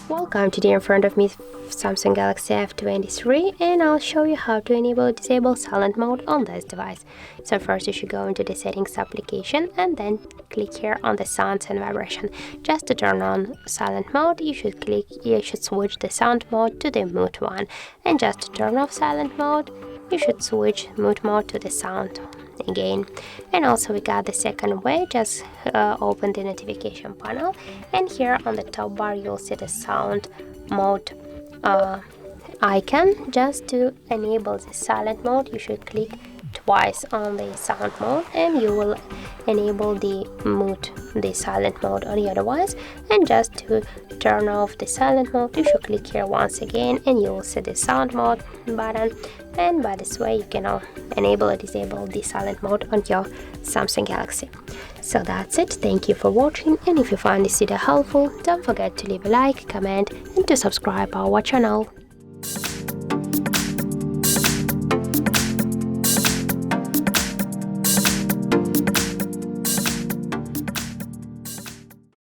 Welcome, today in front of me Samsung Galaxy F23, and I'll show you how to enable or disable silent mode on this device. So first you should go into the settings application and then click here on the sounds and vibration. Just to turn on silent mode, you should switch the sound mode to the mute one, and just to turn off silent mode, you should switch mute mode to the sound again. And also we got the second way. Just open the notification panel, and here on the top bar you'll see the sound mode icon. Just to enable the silent mode, you should click twice on the sound mode, and you will enable the silent mode on your device. And just to turn off the silent mode, you should click here once again, and you will see the sound mode button. And by this way you can enable or disable the silent mode on your Samsung Galaxy. So that's it. Thank you for watching, and if you find this video helpful, don't forget to leave a like, comment, and to subscribe our channel.